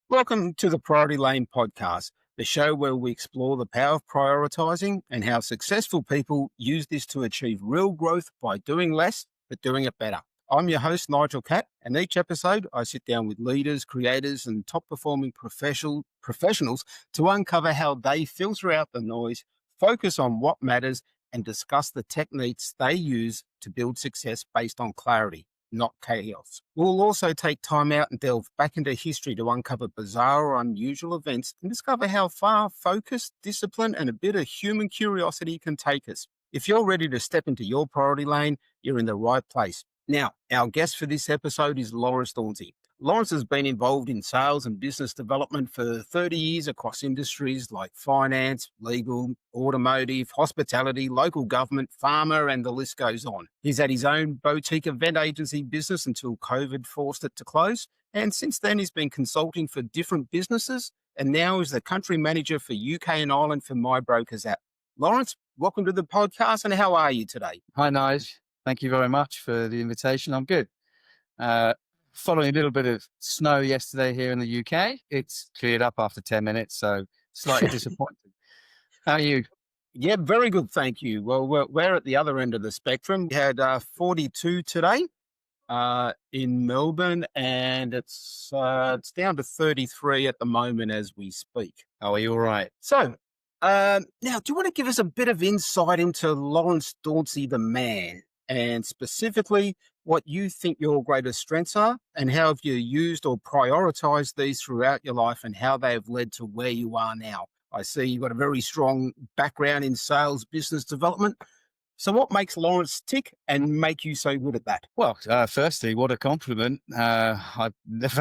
Welcome to the Priority Lane podcast, the show where we explore the power of prioritizing and how successful people use this to achieve real growth by doing less, but doing it better. I'm your host, Nigel Catt, and each episode I sit down with leaders, creators, and top performing professionals to uncover how they filter out the noise, focus on what matters, and discuss the techniques they use to build success based on clarity, not chaos. We'll also take time out and delve back into history to uncover bizarre or unusual events and discover how far focus, discipline, and a bit of human curiosity can take us. If you're ready to step into your priority lane, you're in the right place. Now, our guest for this episode is Lawrence Dauncey. Lawrence has been involved in sales and business development for 30 years across industries like finance, legal, automotive, hospitality, local government, pharma, and the list goes on. He's had his own boutique event agency business until COVID forced it to close. And since then, he's been consulting for different businesses and now is the country manager for UK and Ireland for My Brokers app. Lawrence, welcome to the podcast, and how are you today? Hi, Nige. Thank you very much for the invitation. I'm good. Following a little bit of snow yesterday here in the UK, it's cleared up after 10 minutes, so slightly disappointed. How are you? Yeah, very good. Thank you. Well, we're at the other end of the spectrum. We had 42 today in Melbourne, and it's down to 33 at the moment as we speak. Oh, are you all right? So now, do you want to give us a bit of insight into Lawrence Dauncey, the man, and specifically what you think your greatest strengths are, and how have you used or prioritized these throughout your life, and how they have led to where you are now? I see you've got a very strong background in sales, business development. So what makes Lawrence tick and make you so good at that? Well, firstly, what a compliment. I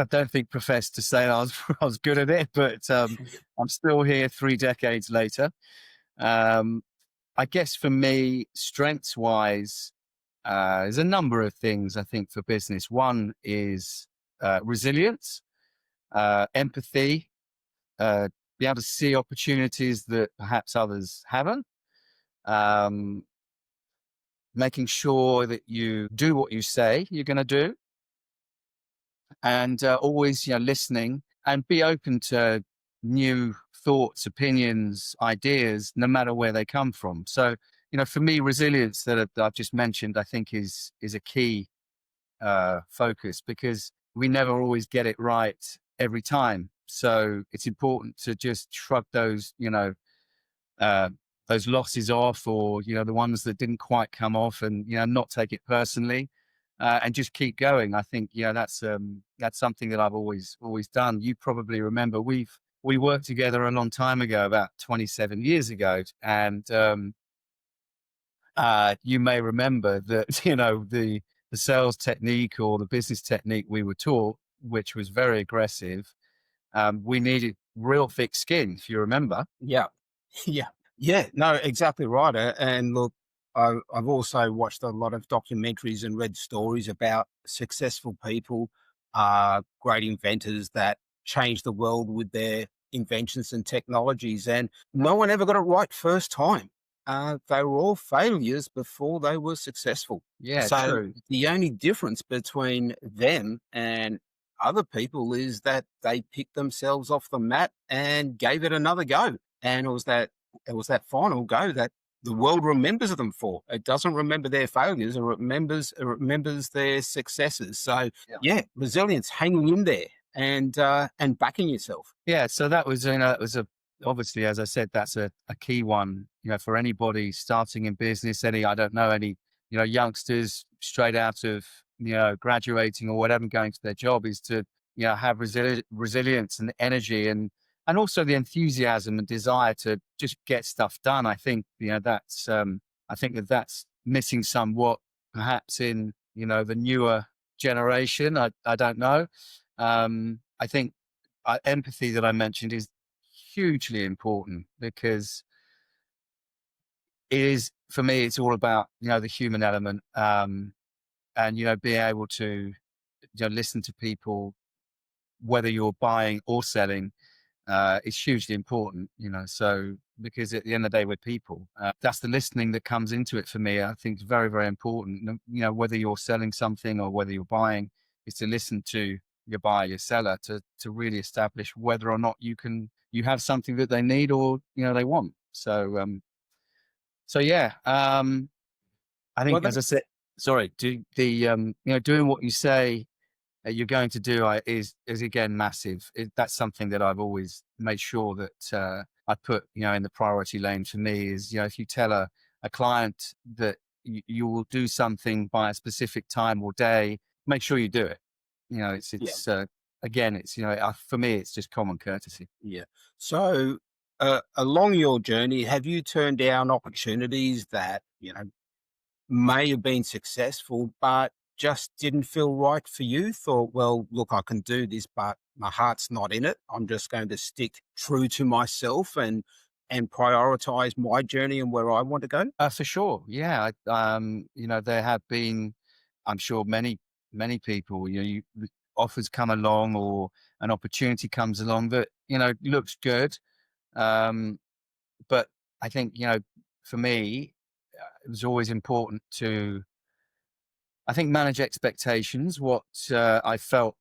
don't think professed to say I was good at it, but I'm still here 3 decades later. I guess for me, strengths-wise, there's a number of things I think for business. One is resilience, empathy, be able to see opportunities that perhaps others haven't, making sure that you do what you say you're going to do, and always listening and be open to new thoughts, opinions, ideas, no matter where they come from. So, for me, resilience that I've just mentioned, I think is a key focus, because we never always get it right every time. So it's important to just shrug those losses off, or, the ones that didn't quite come off, and, not take it personally, and just keep going. I think, that's something that I've always done. You probably remember we worked together a long time ago, about 27 years ago. And, you may remember that, the sales technique or the business technique we were taught, which was very aggressive. We needed real thick skin, if you remember. Yeah. Yeah. Yeah. No, exactly right. And look, I've also watched a lot of documentaries and read stories about successful people, great inventors that changed the world with their inventions and technologies. And no one ever got it right first time. They were all failures before they were successful. Yeah, So true. the only difference between them and other people is that they picked themselves off the mat and gave it another go. And it was that final go that the world remembers them for. It doesn't remember their failures, or it remembers their successes. So Yeah. yeah, resilience, hanging in there, and backing yourself. Yeah, so that was, obviously, as I said, that's a key one, for anybody starting in business, any youngsters straight out of, graduating or whatever, going to their job, is to, have resilience and energy, and also the enthusiasm and desire to just get stuff done. I think, I think that's missing somewhat, perhaps in, the newer generation. I don't know. I think empathy that I mentioned is hugely important, because it is, for me, it's all about, the human element, and, being able to, listen to people, whether you're buying or selling, is hugely important, so, because at the end of the day, we're people. That's the listening that comes into it for me. I think it's very, very important, whether you're selling something or whether you're buying, is to listen to your buyer, your seller, to really establish whether or not you have something that they need or they want. So yeah, I Well, think, as I that's said, sorry, doing what you say you're going to do is again massive. That's something that I've always made sure that I put in the priority lane for me is if you tell a client that you will do something by a specific time or day, make sure you do it. yeah, Again, it's for me it's just common courtesy. yeah. So, along your journey, have you turned down opportunities that may have been successful, but just didn't feel right for you? Thought, well, look, I can do this, but my heart's not in it. I'm just going to stick true to myself and prioritize my journey and where I want to go. For sure, yeah. There have been, I'm sure, many people. Offers come along or an opportunity comes along that looks good, um, but I think for me, it was always important to, I think, manage expectations. What I felt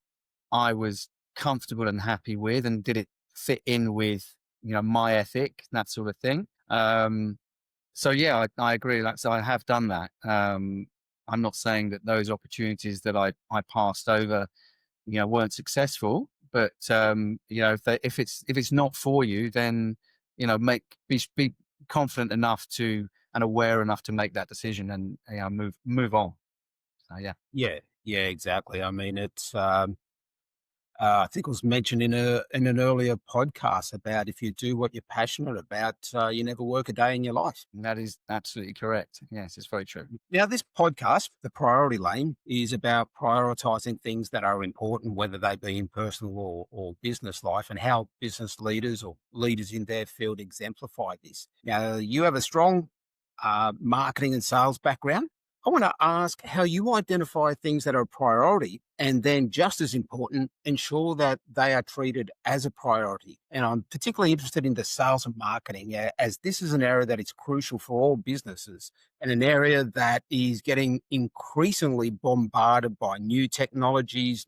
I was comfortable and happy with, and did it fit in with my ethic, that sort of thing. So yeah, I agree. So I have done that. I'm not saying that those opportunities that I passed over, weren't successful, but if it's not for you, then be confident enough to and aware enough to make that decision and move on. So yeah. Yeah, yeah, exactly. I mean, it's I think it was mentioned in an earlier podcast about if you do what you're passionate about, you never work a day in your life. That is absolutely correct. Yes, it's very true. Now, this podcast, The Priority Lane, is about prioritizing things that are important, whether they be in personal or business life, and how business leaders or leaders in their field exemplify this. Now, you have a strong marketing and sales background. I want to ask how you identify things that are a priority and then, just as important, ensure that they are treated as a priority. And I'm particularly interested in the sales and marketing, as this is an area that is crucial for all businesses and an area that is getting increasingly bombarded by new technologies,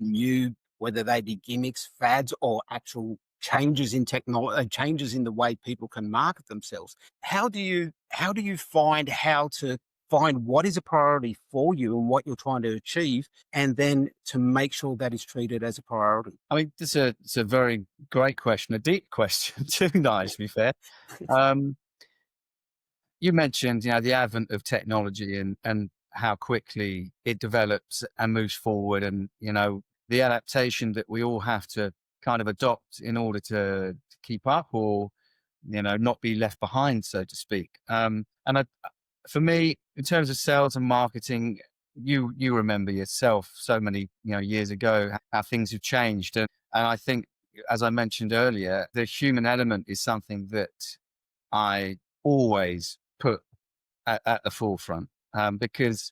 whether they be gimmicks, fads, or actual changes in technology, changes in the way people can market themselves. How do you find how to find what is a priority for you and what you're trying to achieve, and then to make sure that is treated as a priority? I mean, it's a very great question, a deep question too, Nige, to be fair. Um, you mentioned, the advent of technology and how quickly it develops and moves forward, and the adaptation that we all have to kind of adopt in order to keep up or not be left behind, so to speak. For me, in terms of sales and marketing, you remember yourself so many years ago how things have changed, and I think, as I mentioned earlier, the human element is something that I always put at the forefront, because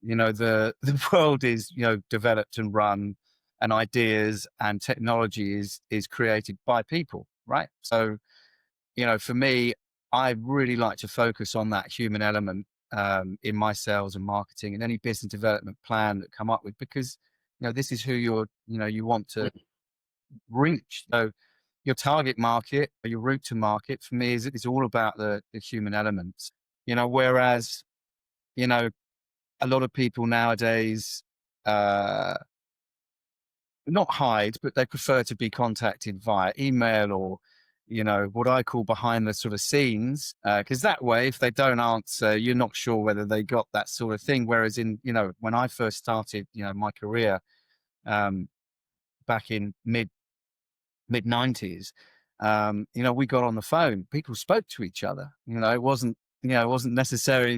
the world is developed and run, and ideas and technology is created by people, right? So for me, I really like to focus on that human element in my sales and marketing and any business development plan that come up with, because this is who you want to reach. So your target market, or your route to market, for me is all about the human elements. Whereas a lot of people nowadays uh, not hide, but they prefer to be contacted via email or, what I call behind the sort of scenes. Because that way, if they don't answer, you're not sure whether they got that sort of thing. Whereas when I first started, my career um, back in mid 90s, we got on the phone, people spoke to each other. It wasn't necessarily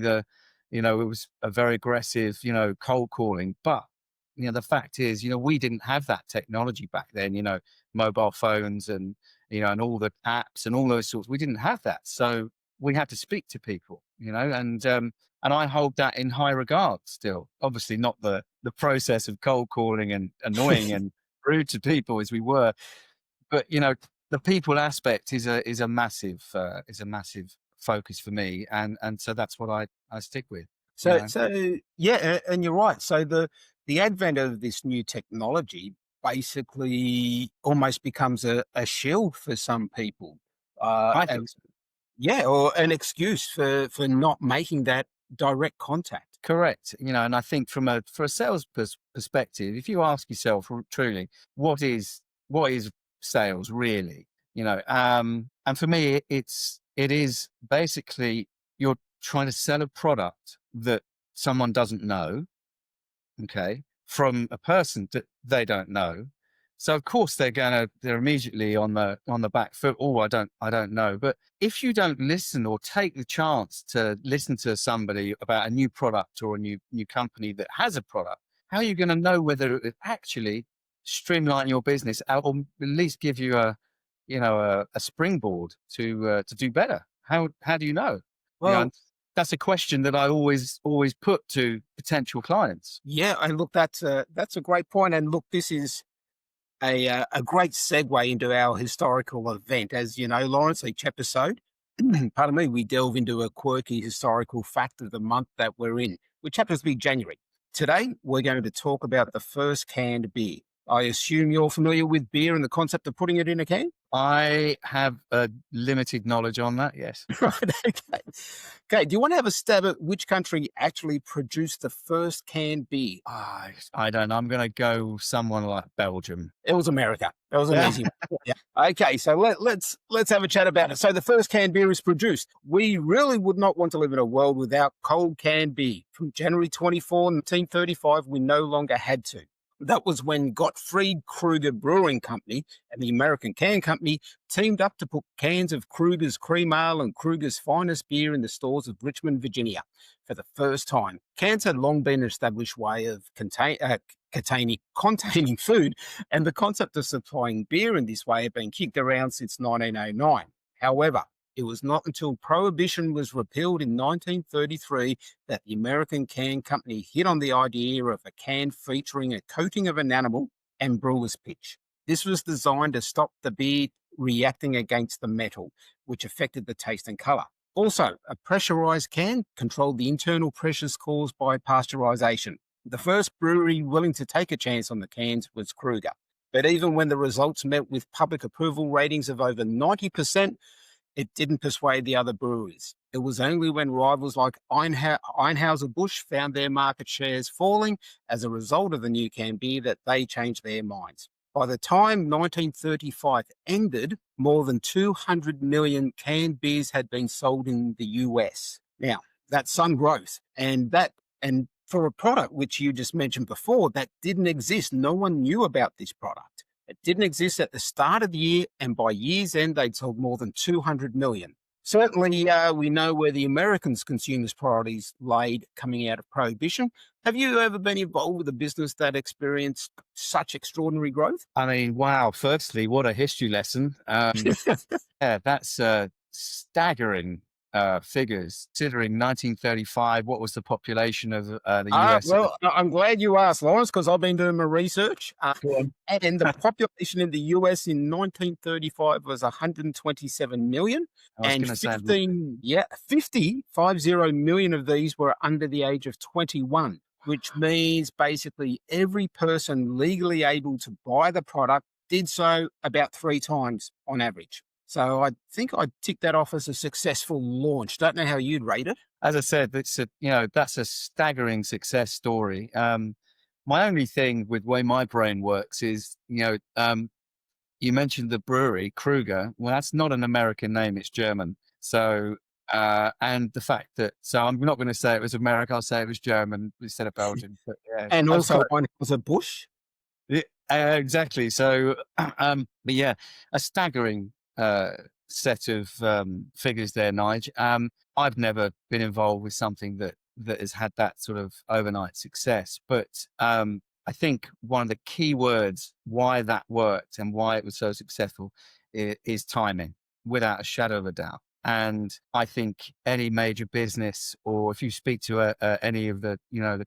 it was a very aggressive, cold calling, but the fact is, we didn't have that technology back then, mobile phones and, and all the apps and all those sorts. We didn't have that. So we had to speak to people, and I hold that in high regard still. Obviously not the process of cold calling and annoying and rude to people as we were, but the people aspect is a massive focus for me, and so that's what I stick with. You So, know, so yeah, and you're right. So the advent of this new technology basically almost becomes a shield for some people. I think And so. yeah, or an excuse for not making that direct contact. Correct. And I think for a sales perspective, if you ask yourself truly, what is sales really? And for me, it is basically you're trying to sell a product that someone doesn't know, okay, from a person that they don't know. So of course they're immediately on the back foot. Oh, I don't know. But if you don't listen or take the chance to listen to somebody about a new product or a new company that has a product, how are you going to know whether it actually streamline your business or at least give you a springboard to do better? How do you know? And Well, that's a question that I always put to potential clients. yeah, and look, that's a great point. And look, this is a great segue into our historical event. As you know, Lawrence, each episode, pardon me, we delve into a quirky historical fact of the month that we're in, which happens to be January. Today, we're going to talk about the first canned beer. I assume you're familiar with beer and the concept of putting it in a can? I have a limited knowledge on that. Yes. Right. Okay. Okay. Do you want to have a stab at which country actually produced the first canned beer? I don't know. I'm going to go someone like Belgium. It was America. That was an Yeah. easy one. Yeah. Okay, so let's have a chat about it. So the first canned beer is produced. We really would not want to live in a world without cold canned beer. From January 24, 1935, we no longer had to. That was when Gottfried Kruger Brewing Company and the American Can Company teamed up to put cans of Kruger's Cream Ale and Kruger's Finest Beer in the stores of Richmond, Virginia for the first time. Cans had long been an established way of containing food, and the concept of supplying beer in this way had been kicked around since 1909. However, it was not until Prohibition was repealed in 1933 that the American Can Company hit on the idea of a can featuring a coating of an animal and brewer's pitch. This was designed to stop the beer reacting against the metal, which affected the taste and color. Also, a pressurized can controlled the internal pressures caused by pasteurization. The first brewery willing to take a chance on the cans was Kruger. But even when the results met with public approval ratings of over 90%, it didn't persuade the other breweries. It was only when rivals like Einhauser-Busch found their market shares falling as a result of the new can beer that they changed their minds. By the time 1935 ended, more than 200 million canned beers had been sold in the US. Now, that's some growth, and for a product which you just mentioned before that didn't exist, no one knew about this product. It didn't exist at the start of the year, and by year's end, they'd sold more than 200 million. Certainly, we know where the Americans' consumers' priorities laid coming out of Prohibition. Have you ever been involved with a business that experienced such extraordinary growth? I mean, wow. Firstly, what a history lesson. Yeah, that's staggering figures. Considering 1935, what was the population of the US at the I'm glad you asked, Lawrence, because I've been doing my research. time? And the population in the US in 1935 was 127 million, I was and going to say, 50 million of these were under the age of 21, which means basically every person legally able to buy the product did so about 3 times on average. So I think I'd tick that off as a successful launch. Don't know how you'd rate it. as I said, that's a staggering success story. My only thing with the way my brain works is, you mentioned the brewery, Kruger. Well, that's not an American name, it's German. So, and the fact that, so I'm not going to say it was America, I'll say it was German instead of Belgian. But yeah, And I was also, close. one was a bush. Yeah, exactly. So, but yeah, a staggering set of figures there, Nige. I've never been involved with something that has had that sort of overnight success, but I think one of the key words why that worked and why it was so successful is timing, without a shadow of a doubt. And I think any major business, or if you speak to any of the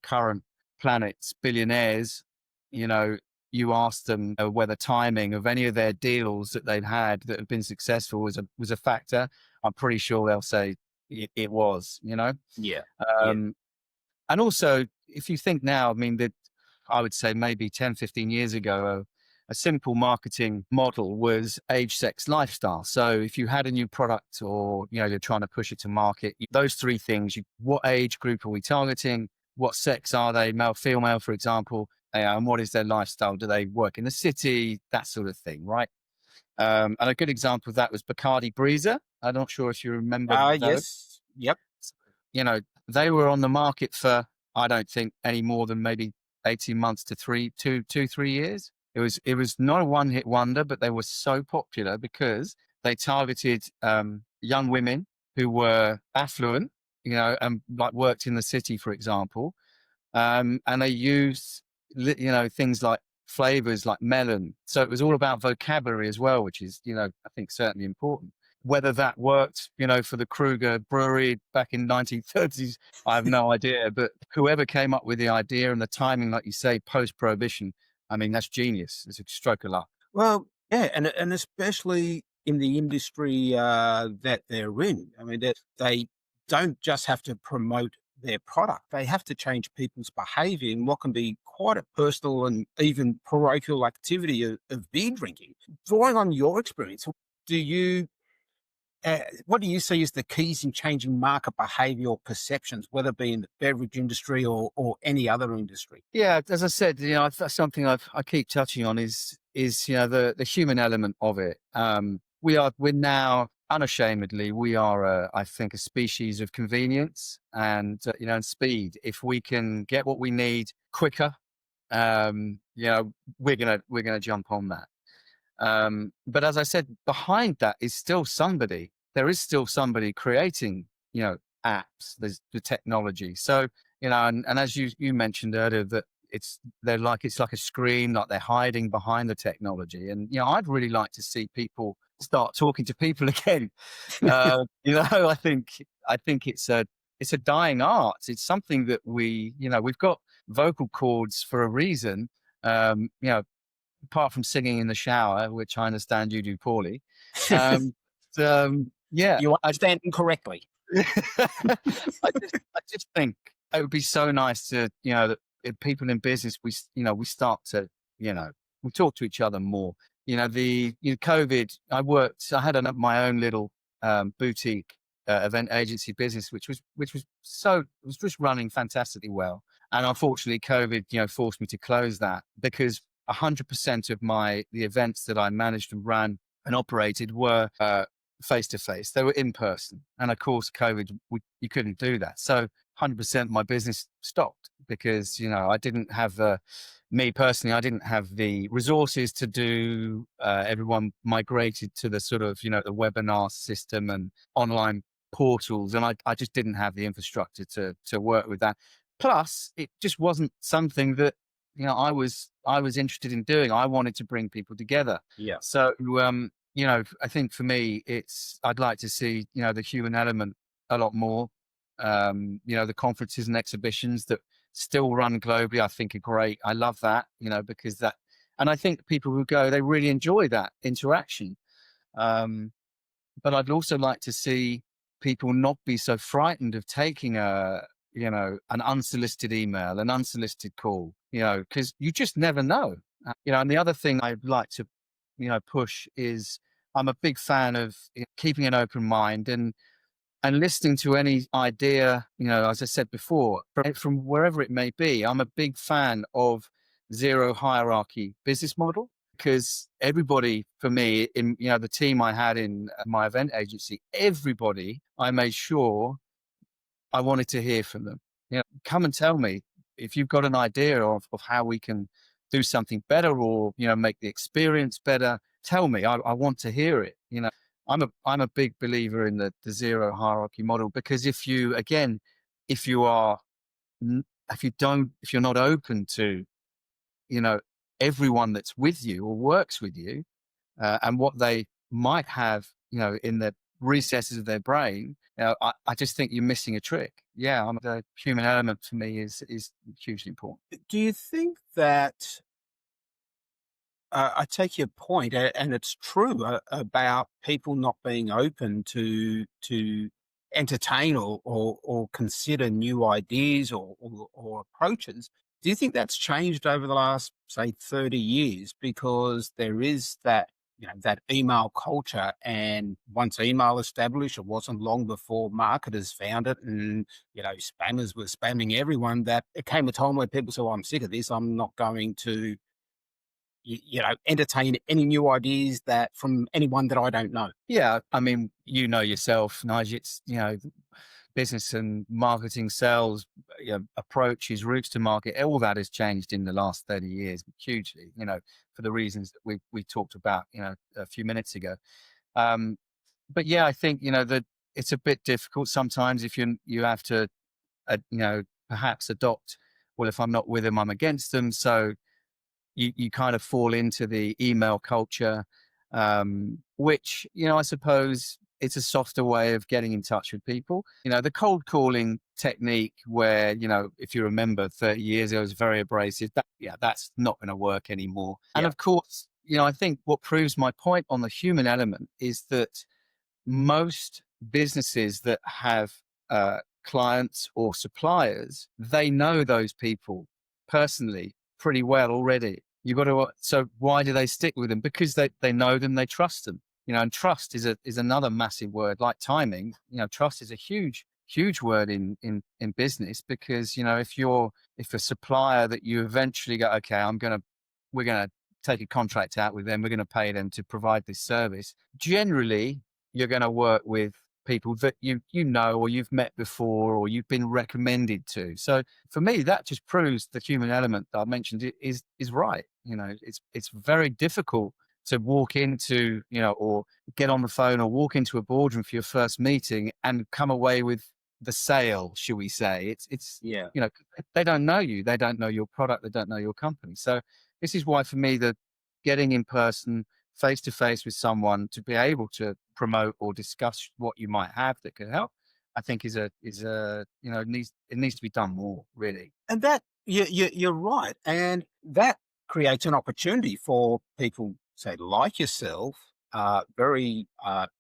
current planet's billionaires, you ask them whether timing of any of their deals that they've had that have been successful was a factor. I'm pretty sure they'll say it was. Yeah. Yeah. Um, and also, if you think now, I mean, that I would say maybe 10, 15 years ago, a simple marketing model was age, sex, lifestyle. So if you had a new product or, you're trying to push it to market, those three things, what age group are we targeting? What sex are they? Male, female, for example, and what is their lifestyle? Do they work in the city? That sort of thing, right? And a good example of that was Bacardi Breezer. I'm not sure if you remember those. Yes. Yep. You know, they were on the market for, I don't think any more than maybe 18 months to 3 years. It was not a one-hit wonder, but they were so popular because they targeted young women who were affluent, and like worked in the city, for example. And they used, things like flavors like melon. So it was all about vocabulary as well, which is, I think certainly important. Whether that worked, for the Kruger brewery back in 1930s, I have no idea. But whoever came up with the idea and the timing, like you say, post-prohibition, I mean, that's genius. It's a stroke of luck. Well, yeah, and especially in the industry that they're in. I mean, they don't just have to promote their product; they have to change people's behaviour in what can be quite a personal and even parochial activity of beer drinking. Drawing on your experience, do you? What do you see as the keys in changing market behaviour or perceptions, whether it be in the beverage industry or any other industry? Yeah, as I said, that's something I keep touching on is the human element of it. We're now unashamedly we are I think a species of convenience and and speed. If we can get what we need quicker, we're gonna jump on that. But as I said, behind that is still somebody. There is still somebody creating, apps. There's the technology. So, and as you mentioned earlier, that it's like a screen, like they're hiding behind the technology. And I'd really like to see people start talking to people again. I think it's a dying art. It's something that we've got vocal cords for a reason. Apart from singing in the shower, which I understand you do poorly. Um, yeah, You understand incorrectly. I just think it would be so nice to, that if people in business, we start to, we talk to each other more. COVID, I had my own little boutique event agency business, which was just running fantastically well. And unfortunately, COVID, forced me to close that because 100% of the events that I managed and ran and operated were face to face. They were in person, and of course, COVID, you couldn't do that. So 100% of my business stopped because I didn't have me personally. I didn't have the resources to do. Everyone migrated to the sort of the webinar system and online portals, and I just didn't have the infrastructure to work with that. Plus, it just wasn't something that I was interested in doing. I wanted to bring people together. Yeah. So, I think for me, I'd like to see, the human element a lot more. The conferences and exhibitions that still run globally, I think are great. I love that, because and I think people who go, they really enjoy that interaction. But I'd also like to see people not be so frightened of taking an unsolicited email, an unsolicited call, because you just never know. And the other thing I'd like to, push is I'm a big fan of keeping an open mind and listening to any idea, as I said before, from wherever it may be. I'm a big fan of zero hierarchy business model because everybody, for me, in the team I had in my event agency, everybody, I made sure I wanted to hear from them. Come and tell me if you've got an idea of how we can do something better or, make the experience better. Tell me, I want to hear it. I'm a big believer in the zero hierarchy model because if you're not open to, everyone that's with you or works with you, and what they might have, in the recesses of their brain, I just think you're missing a trick. Yeah, the human element for me is hugely important. Do you think that I take your point, and it's true about people not being open to entertain or consider new ideas or approaches? Do you think that's changed over the last, say, 30 years? Because there is that, that email culture. And once email established, it wasn't long before marketers found it and, spammers were spamming everyone, that it came a time where people said, well, I'm sick of this. I'm not going to, entertain any new ideas that from anyone that I don't know. Yeah, I mean, yourself, Nigel, it's, business and marketing, sales, approaches, routes to market, all that has changed in the last 30 years hugely, for the reasons that we talked about, a few minutes ago. Um, but yeah, I think, that it's a bit difficult sometimes if you have to, perhaps adopt, well, if I'm not with them, I'm against them. So you kind of fall into the email culture, which, I suppose it's a softer way of getting in touch with people. The cold calling technique where, if you remember 30 years ago, it was very abrasive. That's not going to work anymore. And Yeah. of course, I think what proves my point on the human element is that most businesses that have clients or suppliers, they know those people personally pretty well already. So why do they stick with them? Because they know them, they trust them. And trust is another massive word, like timing. Trust is a huge word in business, because if a supplier that you eventually go, okay, we're gonna take a contract out with them, we're gonna pay them to provide this service. Generally, you're going to work with people that or you've met before, or you've been recommended to. So for me, that just proves the human element that I mentioned is right. It's very difficult to walk into, or get on the phone or walk into a boardroom for your first meeting and come away with the sale, shall we say. It's Yeah. they don't know you, they don't know your product, they don't know your company. So this is why, for me, the getting in person, face to face with someone, to be able to promote or discuss what you might have that could help, I think it needs to be done more, really. And that you're right, and that creates an opportunity for people, say like yourself, very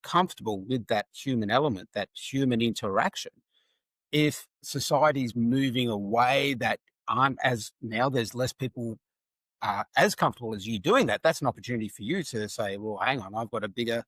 comfortable with that human element, that human interaction. If society's moving away, that aren't as now, there's less people as comfortable as you doing that. That's an opportunity for you to say, well, hang on, I've got a bigger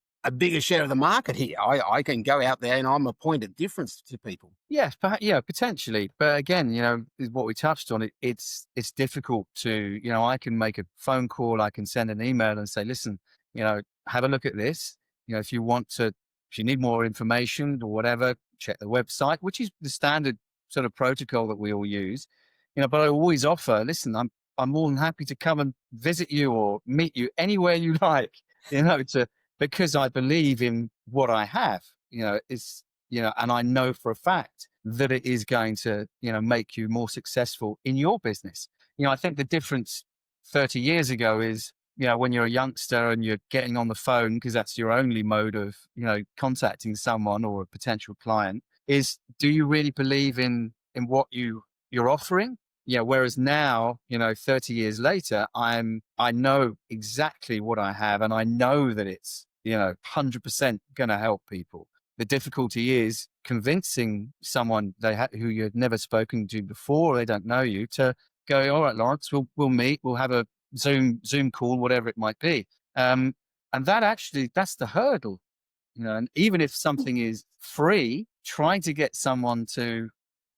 share of the market here. I can go out there and I'm a point of difference to people. Yes, yeah, potentially. But again, is what we touched on. It's difficult to, I can make a phone call, I can send an email and say, listen, have a look at this. If you need more information or whatever, check the website, which is the standard sort of protocol that we all use. But I always offer, listen, I'm more than happy to come and visit you or meet you anywhere you like, because I believe in what I have. And I know for a fact that it is going to, make you more successful in your business. I think the difference 30 years ago is, when you're a youngster and you're getting on the phone, because that's your only mode of, contacting someone or a potential client, is, do you really believe in what you're offering? Whereas now, 30 years later, I know exactly what I have, and I know that it's, 100% going to help people. The difficulty is convincing someone who you've never spoken to before, or they don't know you, to go, all right, Lawrence, we'll meet, we'll have a Zoom call, whatever it might be. And that's the hurdle, and even if something is free, trying to get someone to,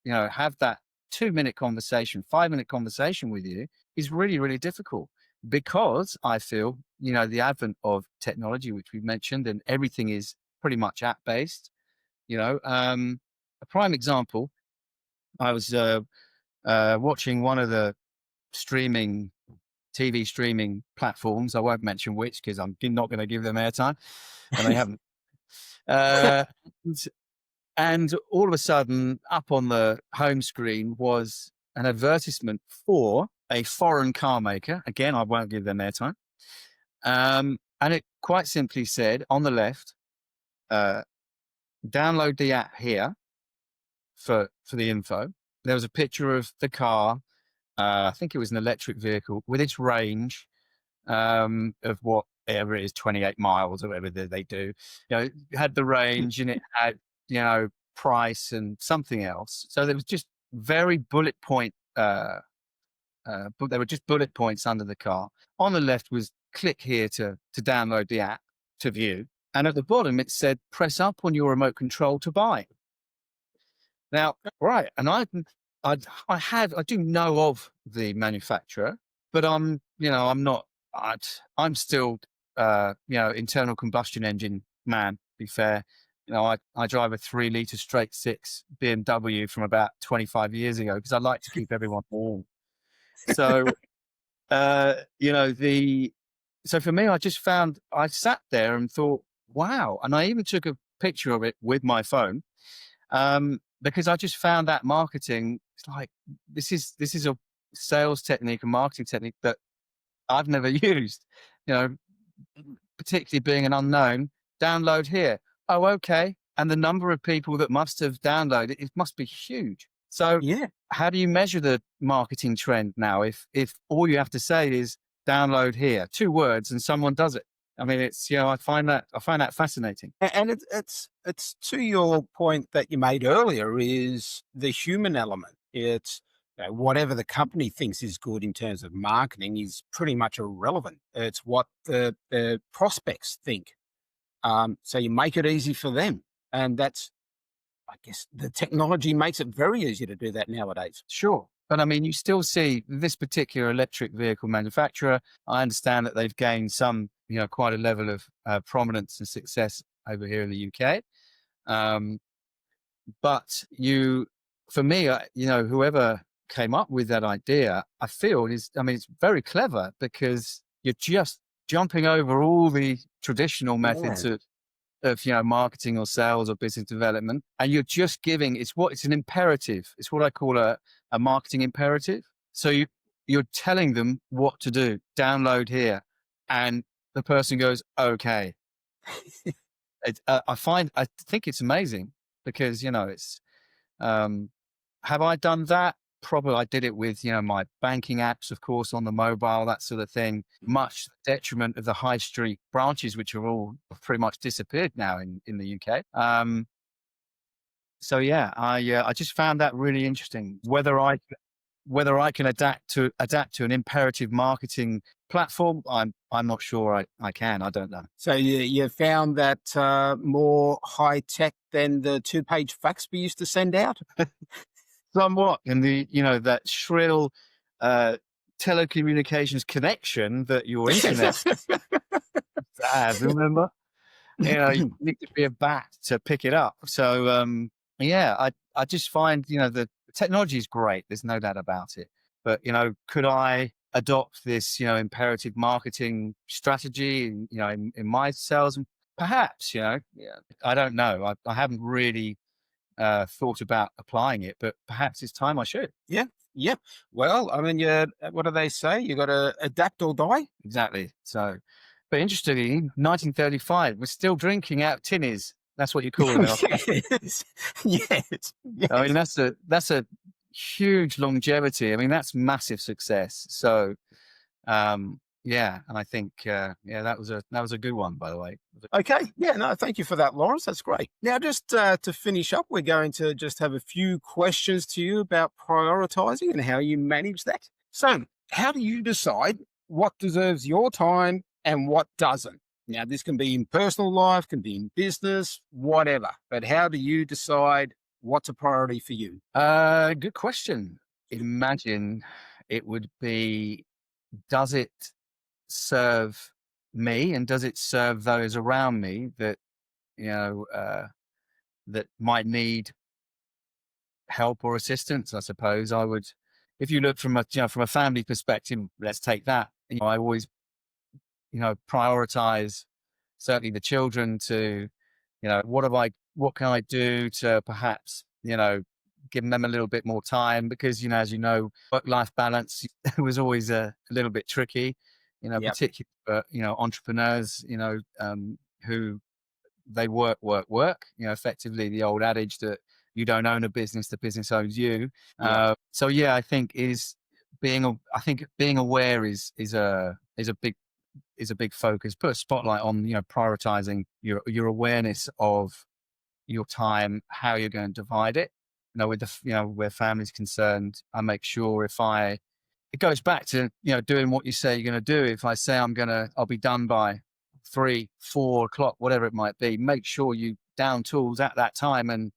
have that 2-minute conversation, 5-minute conversation with you is really, really difficult, because I feel, the advent of technology, which we've mentioned, and everything is pretty much app based. A prime example, I was watching one of the TV streaming platforms. I won't mention which, because I'm not going to give them airtime, and they haven't. Uh, and all of a sudden, up on the home screen was an advertisement for a foreign car maker. Again, I won't give them airtime. And it quite simply said on the left, download the app here for the info. There was a picture of the car. I think it was an electric vehicle with its range, of whatever it is, 28 miles or whatever they do. It had the range, and it had, price and something else. So there was just very bullet point but they were just bullet points under the car. On the left was click here to download the app to view. And at the bottom, it said, press up on your remote control to buy. Now, right. And I do know of the manufacturer, but I'm not, I'm still, internal combustion engine man, to be fair. I drive a 3-liter straight six BMW from about 25 years ago because I like to keep everyone warm. So, uh, you know, the, so for me, I sat there and thought, wow. And I even took a picture of it with my phone, because I just found that marketing, it's like, this is a sales technique, a marketing technique that I've never used, you know, particularly being an unknown. Download here. Oh, okay. And the number of people that must have downloaded it must be huge. So Yeah. how do you measure the marketing trend now if all you have to say is download here, 2 words, and someone does it? I mean, it's, I find that fascinating. And it's to your point that you made earlier is the human element. It's whatever the company thinks is good in terms of marketing is pretty much irrelevant. It's what the prospects think. So you make it easy for them, and that's, I guess, the technology makes it very easy to do that nowadays. Sure. But I mean, you still see this particular electric vehicle manufacturer. I understand that they've gained some, quite a level of prominence and success over here in the UK. But for me, whoever came up with that idea, I feel it's very clever because you're just jumping over all the traditional methods Yeah. of marketing or sales or business development, and you're just giving it's an imperative. It's what I call a marketing imperative. So you're telling them what to do. Download here, and the person goes, okay. I think it's amazing because it's have I done that? Probably I did it with, my banking apps, of course, on the mobile, that sort of thing, much to the detriment of the high street branches, which are all pretty much disappeared now in the UK. So yeah, I just found that really interesting. Whether I can adapt to an imperative marketing platform, I'm not sure I can. I don't know. So you found that more high tech than the 2-page fax we used to send out? Somewhat. And that shrill telecommunications connection that your internet has, remember? You need to be a bat to pick it up. So, yeah, I just find, the technology is great. There's no doubt about it. But, could I adopt this, imperative marketing strategy, in my sales? Perhaps, yeah, I don't know. I haven't really thought about applying it, but perhaps it's time I should. Yeah. Yep. Well, I mean, what do they say? You got to adapt or die. Exactly. So, but interestingly, 1935, we're still drinking out tinnies. That's what you call them. Yes. Yes. I mean, Yes. that's a huge longevity. I mean, that's massive success. So, yeah, and I think that was a good one, by the way. Okay. Yeah. No, thank you for that, Lawrence. That's great. Now, just to finish up, we're going to just have a few questions to you about prioritizing and how you manage that. So, how do you decide what deserves your time and what doesn't? Now, this can be in personal life, can be in business, whatever. But how do you decide what's a priority for you? Good question. Imagine it would be, does it serve me and does it serve those around me that that might need help or assistance? I suppose I would, if you look from a family perspective, let's take that. I always prioritize certainly the children to what can I do to perhaps giving them a little bit more time, because as work-life balance was always a little bit tricky, Yep. particularly for entrepreneurs, who they work, effectively the old adage that you don't own a business, the business owns you. Yep. So yeah, I think being aware is a big focus. Put a spotlight on prioritizing your awareness of your time, how you're going to divide it. With where family's concerned, I make sure if I it goes back to, doing what you say you're going to do. If I say I'll be done by 3, 4 o'clock, whatever it might be, make sure you down tools at that time and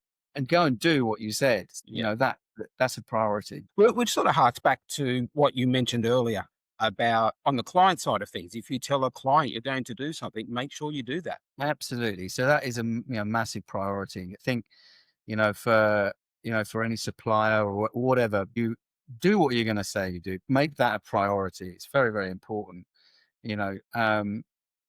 go and do what you said. Yeah. That's a priority. Which sort of harks back to what you mentioned earlier about on the client side of things. If you tell a client you're going to do something, make sure you do that. Absolutely. So that is a massive priority. I think, for any supplier or whatever, you do what you're going to say you do. Make that a priority. It's very, very important, you know, um,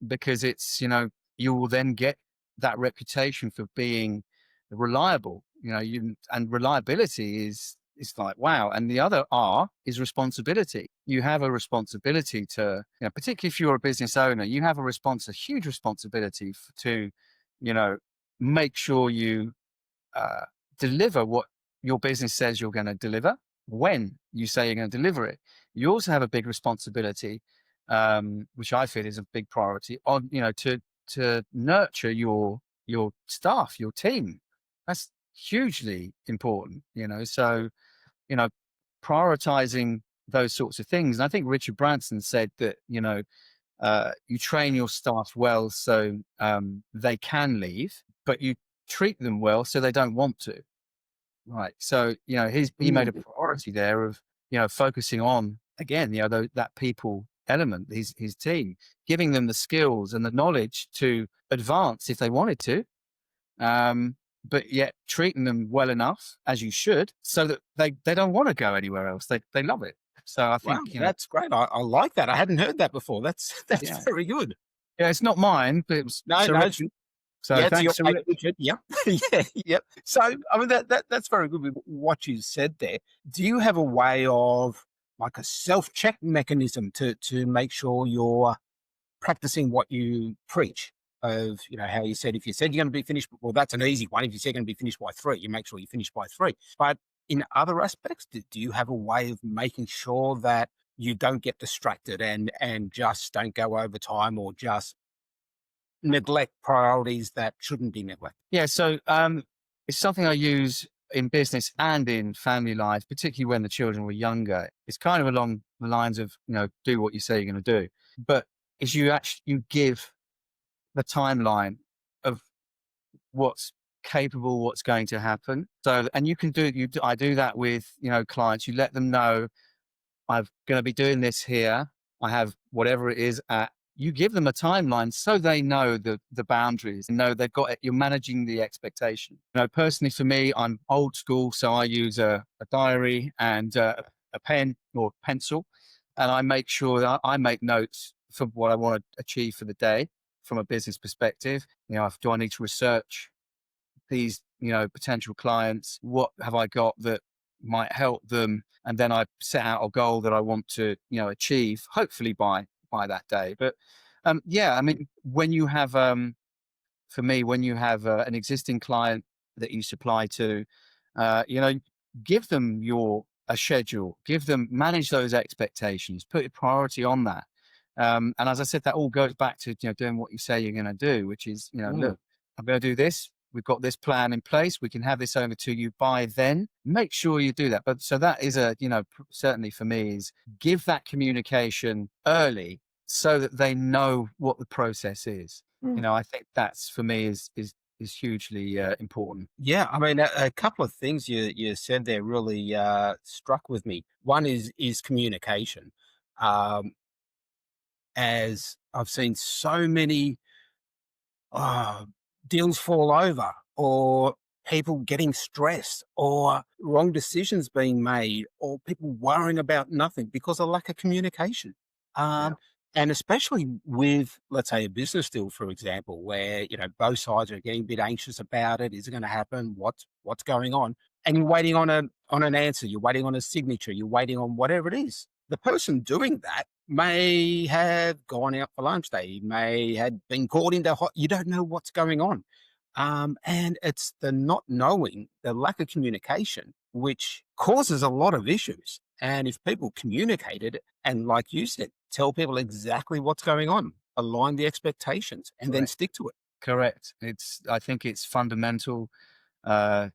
because you will then get that reputation for being reliable, and reliability is like, wow. And the other R is responsibility. You have a responsibility to, particularly if you're a business owner, you have a huge responsibility to, you know, make sure you uh, deliver what your business says you're going to deliver when you say you're going to deliver it. You also have a big responsibility, which I feel is a big priority on, to nurture your staff, your team. That's hugely important, so, you know, prioritizing those sorts of things. And I think Richard Branson said that, you train your staff well so they can leave, but you treat them well so they don't want to. Right. So, he made a priority there of, focusing on, again, that people element, his team, giving them the skills and the knowledge to advance if they wanted to, but yet treating them well enough, as you should, so that they don't want to go anywhere else. They love it. So I Wow, think, that's great. I like that. I hadn't heard that before. That's yeah, very good. yeah, it's not mine, but it was No, Sir no, Richard. So yeah, it's your thanks, Sir mate Richard. Richard. Yep. Yeah, yep. So, I mean, that's very good with what you said there. Do you have a way of like a self-check mechanism to make sure you're practicing what you preach? Of how you said if you said you're going to be finished, well, that's an easy one. If you said you're going to be finished by 3, you make sure you finish by 3. But in other aspects, do you have a way of making sure that you don't get distracted and just don't go over time or just neglect priorities that shouldn't be neglected? Yeah, so it's something I use in business and in family life, particularly when the children were younger. It's kind of along the lines of, do what you say you're going to do. But is you give the timeline of what's capable, what's going to happen. So, and you can I do that with, clients. You let them know I'm going to be doing this here. I have whatever it is at. You give them a timeline so they know the boundaries and know they've got it. You're managing the expectation. Personally for me, I'm old school, so I use a diary and a pen or pencil, and I make sure that I make notes for what I want to achieve for the day from a business perspective. Do I need to research these, potential clients? What have I got that might help them? And then I set out a goal that I want to, achieve, hopefully by that day. But yeah, I mean, when you have, for me, when you have an existing client that you supply to, you know, give them a schedule, manage those expectations, put a priority on that. And as I said, that all goes back to, doing what you say you're going to do, which is, Mm. look, I'm going to do this. We've got this plan in place. We can have this over to you by then. Make sure you do that. But so that is certainly for me is give that communication early so that they know what the process is. I think that's for me is hugely important. Yeah, I mean, a couple of things you said there really struck with me. One is communication, um, as I've seen so many uh, deals fall over, or people getting stressed, or wrong decisions being made, or people worrying about nothing because of lack of communication. Yeah, Um, and especially with, let's say, a business deal, for example, where both sides are getting a bit anxious about it. Is it going to happen? What's going on? And you're waiting on an answer. You're waiting on a signature. You're waiting on whatever it is. The person doing that may have gone out for lunch. They may have been caught into hot. You don't know what's going on. And it's the not knowing, the lack of communication, which causes a lot of issues. And if people communicated and, like you said, tell people exactly what's going on, align the expectations, and then correct. stick to it. Correct. I think it's fundamental. Uh,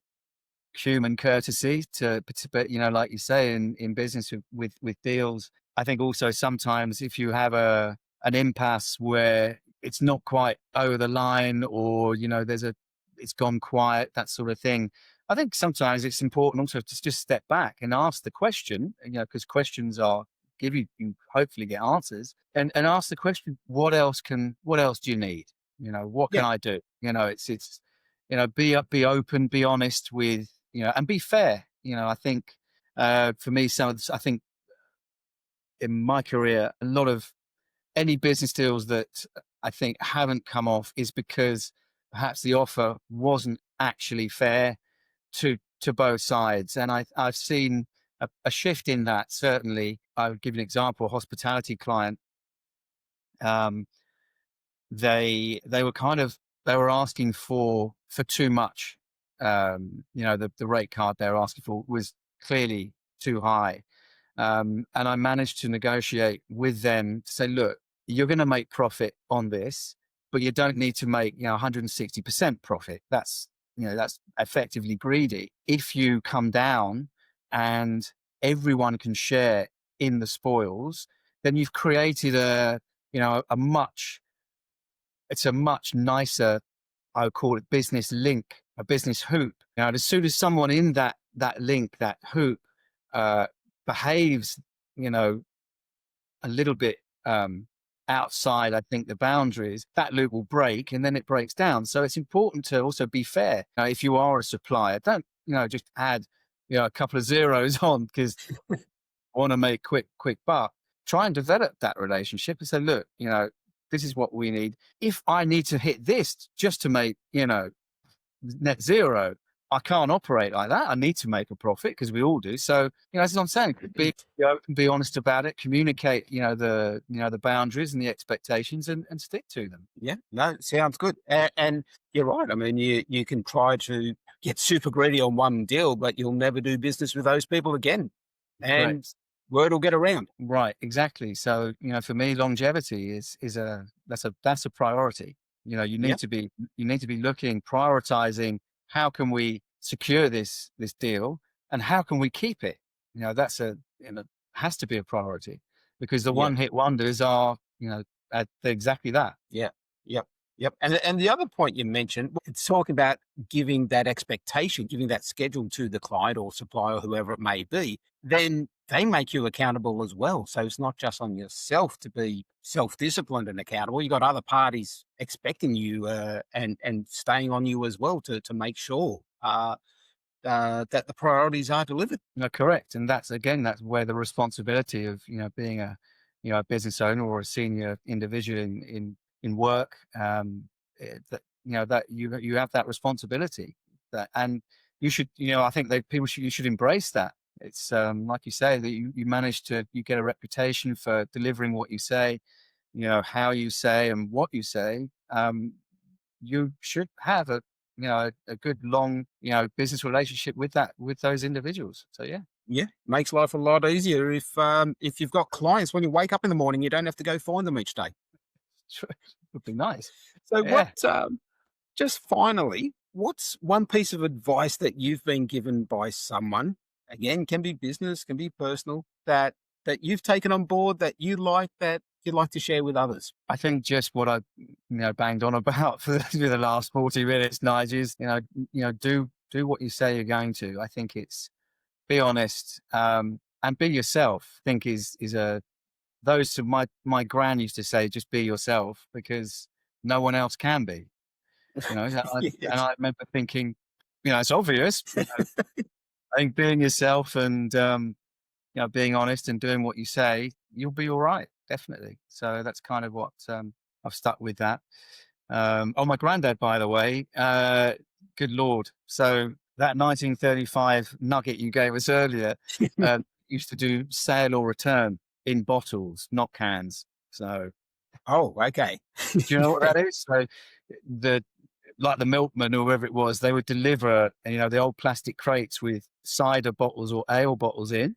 human courtesy but like you say, in business with deals. I think also sometimes if you have an impasse where it's not quite over the line, or it's gone quiet, that sort of thing. I think sometimes it's important also to just step back and ask the question, because questions are give you hopefully get answers, and ask the question, what else do you need? What Yeah. can I do? It's be open, be honest with, and be fair. I think for me, I think in my career, a lot of any business deals that I think haven't come off is because perhaps the offer wasn't actually fair to both sides. And I've seen a shift in that. Certainly, I would give you an example: a hospitality client. Um, they were they were asking for too much. The rate card they were asking for was clearly too high. And I managed to negotiate with them to say, look, you're going to make profit on this, but you don't need to make 160% profit. That's effectively greedy. If you come down and everyone can share in the spoils, then you've created it's a much nicer, I would call it, business link, a business hoop. As soon as someone in that link, that hoop, uh, behaves, a little bit outside, I think, the boundaries, that loop will break, and then it breaks down. So it's important to also be fair. If you are a supplier, don't just add a couple of zeros on because want to make quick buck. Try and develop that relationship and say, look, this is what we need. If I need to hit this just to make, net zero, I can't operate like that. I need to make a profit because we all do. So, that's what I'm saying. Be open, be honest about it, communicate, the boundaries and the expectations, and stick to them. Yeah, no, sounds good. And you're right. I mean, you can try to get super greedy on one deal, but you'll never do business with those people again. And Correct. word will get around. Right, exactly. So, for me, longevity that's a priority. You Yeah, need to be looking, prioritizing, how can we secure this deal, and how can we keep it? That's has to be a priority, because the yeah. one hit wonders are, exactly that. Yeah. Yep. Yep. And the other point you mentioned, it's talking about giving that expectation, giving that schedule to the client or supplier, whoever it may be, then they make you accountable as well. So it's not just on yourself to be self-disciplined and accountable. You got other parties expecting you and staying on you as well to make sure that the priorities are delivered. No, correct. And that's where the responsibility of, being a business owner or a senior individual in work, that, that you have that responsibility, and you should, I think that you should embrace that. It's, like you say, that you manage to, you get a reputation for delivering what you say, how you say and what you say. You should have a good long, business relationship with those individuals. So yeah. Yeah, makes life a lot easier if you've got clients when you wake up in the morning, you don't have to go find them each day. Sure. Would be nice. So what Yeah. just finally, what's one piece of advice that you've been given by someone, again, can be business, can be personal, that you've taken on board that that you'd like to share with others? I think just what I, banged on about for the last 40 minutes, Nigel, is, do what you say you're going to. I think it's, be honest, and be yourself. I think is a, those to my gran used to say, just be yourself, because no one else can be. And Yes. I remember thinking, it's obvious. I think being yourself and, being honest and doing what you say, you'll be all right. Definitely. So that's kind of what, I've stuck with that. My granddad, by the way, good Lord. So that 1935 nugget you gave us earlier, used to do sale or return in bottles, not cans. So Oh, okay. do you know what Yeah. that is? So the, like the milkman or whoever it was, they would deliver, the old plastic crates with cider bottles or ale bottles in,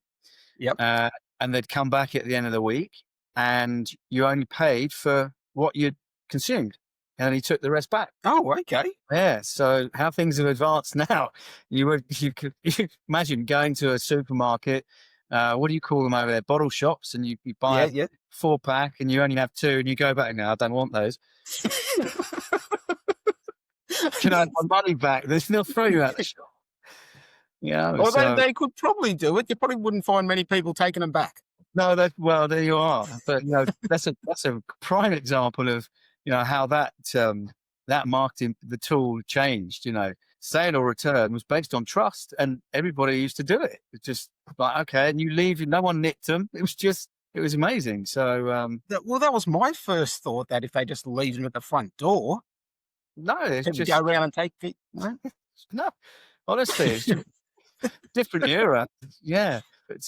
Yep. uh, and they'd come back at the end of the week, and you only paid for what you'd consumed. and he took the rest back. Oh, okay. Yeah. So how things have advanced now, you could imagine going to a supermarket. What do you call them over there? Bottle shops, and you buy Yeah, a yeah. 4-pack and you only have 2, and you go back. No, I don't want those. Can I have my money back? They'll throw you out the shop. Or So they could probably do it. You probably wouldn't find many people taking them back. no, well, there you are. But that's a prime example of how that marketing, the tool changed. Sale or return was based on trust, and everybody used to do it. It's just like, okay, and you leave, no one nicked them. It was amazing. So That was my first thought, that if they just leave them at the front door, no, it's people just go around and take it. No? no. Honestly, it's just different era. Yeah. But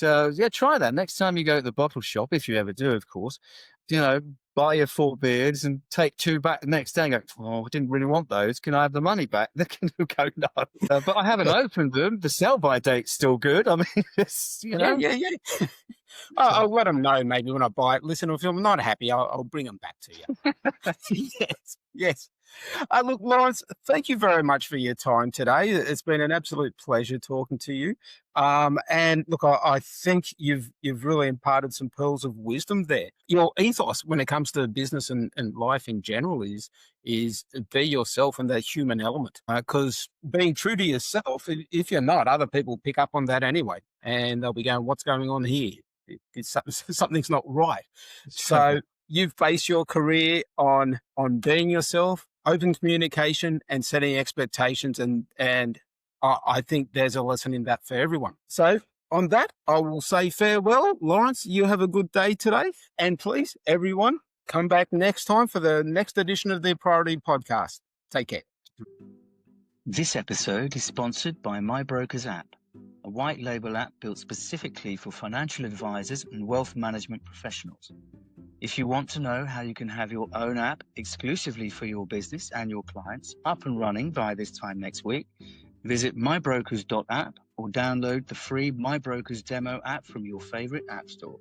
try that next time you go to the bottle shop, if you ever do, of course. Buy your 4 beers and take 2 back the next day and go, oh, I didn't really want those. Can I have the money back? They can go, no. But I haven't opened them. The sell-by date's still good. I mean, Yeah. I'll let them know maybe when I buy it. Listen, if I'm not happy, I'll bring them back to you. Yes. Look, Lawrence, thank you very much for your time today. It's been an absolute pleasure talking to you. And look, I think you've really imparted some pearls of wisdom there. Your ethos when it comes to business and life in general is be yourself and that human element. Because being true to yourself, if you're not, other people pick up on that anyway, and they'll be going, "What's going on here? Something's not right." So you've based your career on being yourself, open communication, and setting expectations, and I think there's a lesson in that for everyone. So on that, I will say farewell. Lawrence, you have a good day today, and please, everyone, come back next time for the next edition of the Priority Podcast. Take care. This episode is sponsored by My Brokers app, a white label app built specifically for financial advisors and wealth management professionals. If you want to know how you can have your own app exclusively for your business and your clients up and running by this time next week, visit mybrokers.app or download the free My Brokers demo app from your favorite app store.